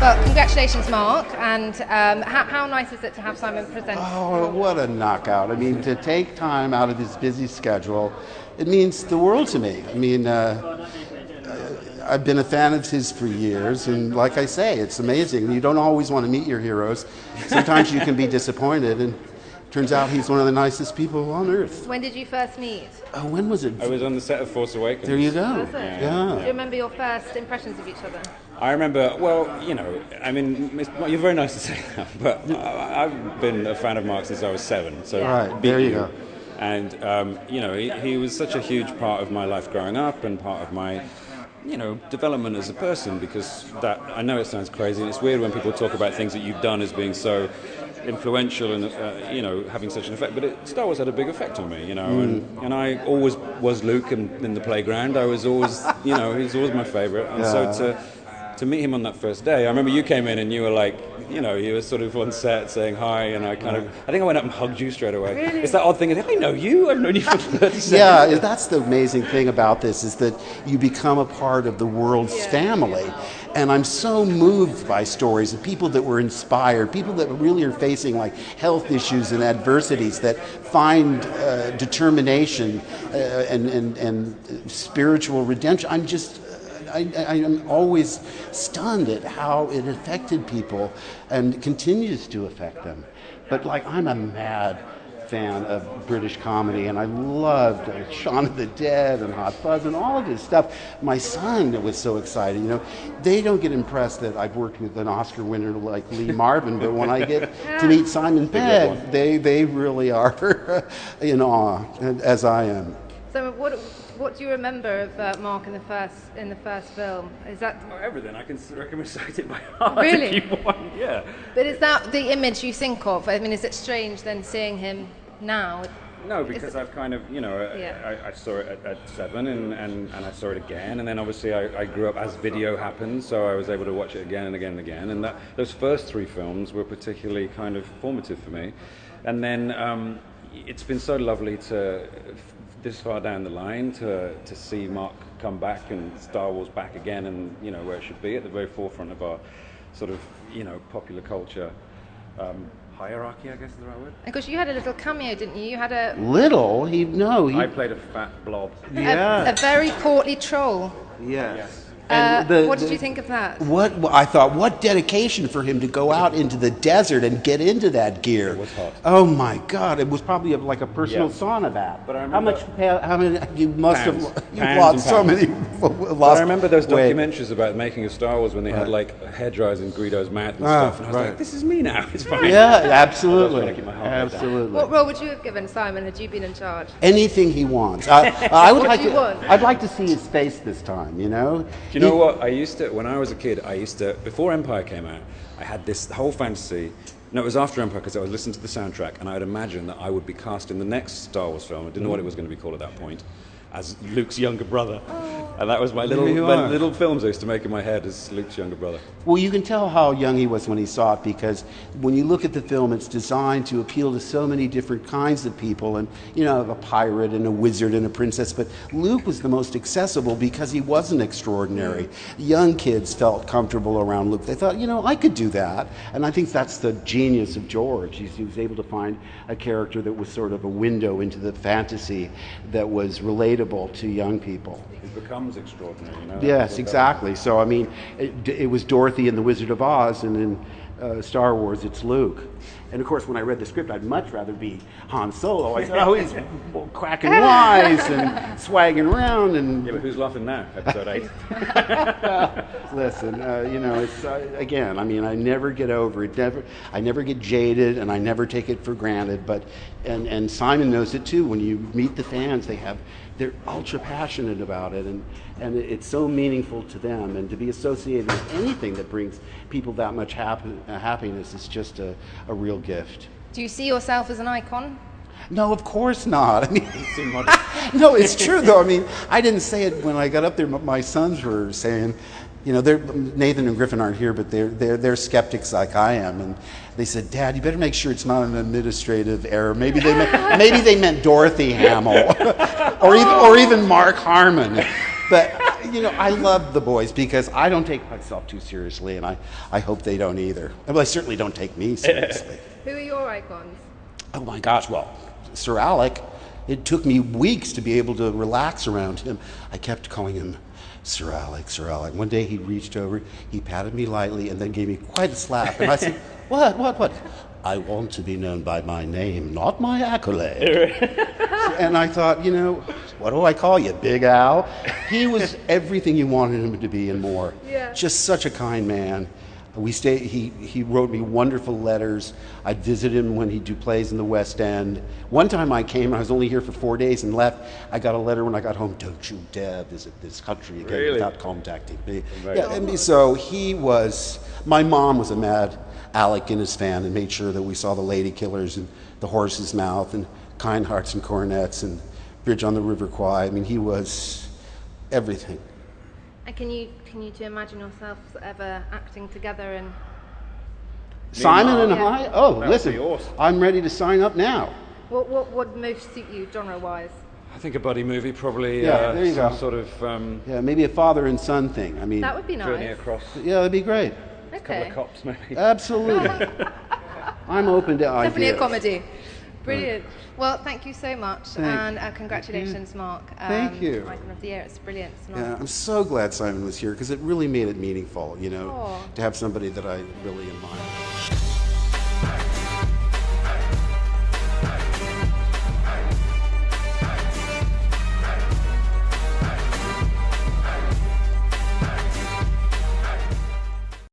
Well, congratulations, Mark, and how nice is it to have Simon present? Oh, what a knockout. I mean, to take time out of his busy schedule, it means the world to me. I mean, I've been a fan of his for years, and like I say, it's amazing. You don't always want to meet your heroes. Sometimes you can be disappointed, and turns out he's one of the nicest people on earth. When did you first meet? When was it? I was on the set of Force Awakens. There you go. Was it? Yeah. Do you remember your first impressions of each other? I remember, well, you know, I mean, you're very nice to say that, but I've been a fan of Mark since I was 7. So Right, there you go. And, you know, he was such a huge part of my life growing up and part of my, you know, development as a person, because that, I know it sounds crazy, and it's weird when people talk about things that you've done as being so influential and, you know, having such an effect, but Star Wars had a big effect on me, you know, and I always was Luke in the playground. I was always, you know, he was always my favourite, and so to meet him on that first day, I remember you came in and you were like, you know, you were sort of on set saying hi, and I think I went up and hugged you straight away. Really? It's that odd thing, I know you, I've known you for 30 seconds. Yeah, that's the amazing thing about this, is that you become a part of the world's family. And I'm so moved by stories of people that were inspired, people that really are facing like health issues and adversities, that find determination and spiritual redemption. I'm always stunned at how it affected people and continues to affect them. But like, I'm a mad fan of British comedy, and I loved Shaun of the Dead and Hot Fuzz and all of his stuff. My son was so excited. You know, they don't get impressed that I've worked with an Oscar winner like Lee Marvin, but when I get to meet Simon Pegg, they really are in awe, as I am. So what do you remember of Mark in the first film? Is that Everything. I can recite it by heart. Really? If you want. Yeah. But is that the image you think of? I mean, is it strange then seeing him now? No, because I've kind of, you know, I saw it at 7 and I saw it again, and then obviously I grew up as video happened, so I was able to watch it again and again and again, and those first 3 films were particularly kind of formative for me. And then it's been so lovely to, this far down the line, to see Mark come back and Star Wars back again, and, you know, where it should be, at the very forefront of our sort of, you know, popular culture hierarchy, I guess is the right word. Because you had a little cameo, didn't you? You had a Little? I played a fat blob. a very portly troll. Yes. What did you think of that? I thought, what dedication for him to go out into the desert and get into that gear. It was hot. Oh my God! It was probably like a personal sauna bath. But I remember how many? You must pounds. have. You Pounds lost and so pounds. many. But I remember those weight. documentaries about making of Star Wars when they had like hair dryers in Greedo's mouth and stuff, and I was like, this is me now. It's fine. Yeah, absolutely. I was trying to keep my heart rate down. Absolutely. What role would you have given Simon had you been in charge? Anything he wants. I would What like do you want? I'd like to see his face this time. You know. Do you know what? When I was a kid, before Empire came out, I had this whole fantasy. No, it was after Empire, because I was listening to the soundtrack, and I would imagine that I would be cast in the next Star Wars film. I didn't know what it was going to be called at that point, as Luke's younger brother. And that was my little films I used to make in my head as Luke's younger brother. Well, you can tell how young he was when he saw it, because when you look at the film, it's designed to appeal to so many different kinds of people, and, you know, a pirate and a wizard and a princess, but Luke was the most accessible because he wasn't extraordinary. Young kids felt comfortable around Luke. They thought, you know, I could do that. And I think that's the genius of George. He was able to find a character that was sort of a window into the fantasy that was relatable to young people. It becomes extraordinary, you know? Yes, exactly. So, I mean, it was Dorothy in The Wizard of Oz, and in Star Wars, it's Luke. And of course, when I read the script, I'd much rather be Han Solo. I said, oh, he's cracking wise and swagging around. And Yeah, but who's laughing now? Episode 8. listen, you know, it's again. I mean, I never get over it. I never get jaded, and I never take it for granted. But and Simon knows it too. When you meet the fans, they're ultra passionate about it, and it's so meaningful to them. And to be associated with anything that brings people that much happiness is just a real gift. Do you see yourself as an icon? No, of course not. I mean, no, it's true though. I mean, I didn't say it when I got up there. My sons were saying, you know, Nathan and Griffin aren't here, but they're skeptics like I am, and they said, "Dad, you better make sure it's not an administrative error. Maybe they meant Dorothy Hamill, or even Mark Harmon." But, I love the boys because I don't take myself too seriously, and I hope they don't either. Well, they certainly don't take me seriously. Who are your icons? Oh my gosh, well, Sir Alec, it took me weeks to be able to relax around him. I kept calling him Sir Alec, Sir Alec. One day he reached over, he patted me lightly, and then gave me quite a slap. And I said, what? I want to be known by my name, not my accolade. And I thought, what do I call you, Big Al? He was everything you wanted him to be and more. Yeah. Just such a kind man. He wrote me wonderful letters. I'd visit him when he'd do plays in the West End. One time I came, I was only here for 4 days and left. I got a letter when I got home, don't you dare visit this country again Really? without contacting me. So he was, my mom was a mad Alec Guinness fan and made sure that we saw The Lady Killers and The Horse's Mouth and Kind Hearts and Coronets and Bridge on the River Kwai. I mean, he was everything. And can you two imagine yourselves ever acting together and... Simon and Yeah. I? Oh, That would listen, be awesome. I'm ready to sign up now. What would most suit you genre-wise? I think a buddy movie, probably Yeah, there you some go. sort of Yeah, maybe a father and son thing. I mean, That would be journey nice. across yeah, that'd be great. a couple Okay. of cops, maybe. Absolutely. I'm open to ideas. Definitely a comedy. Brilliant. Well, thank you so much, and congratulations, Mark. Thank you. Icon of the Year. It's brilliant. It's Yeah, I'm so glad Simon was here because it really made it meaningful, Aw. to have somebody that I really admire.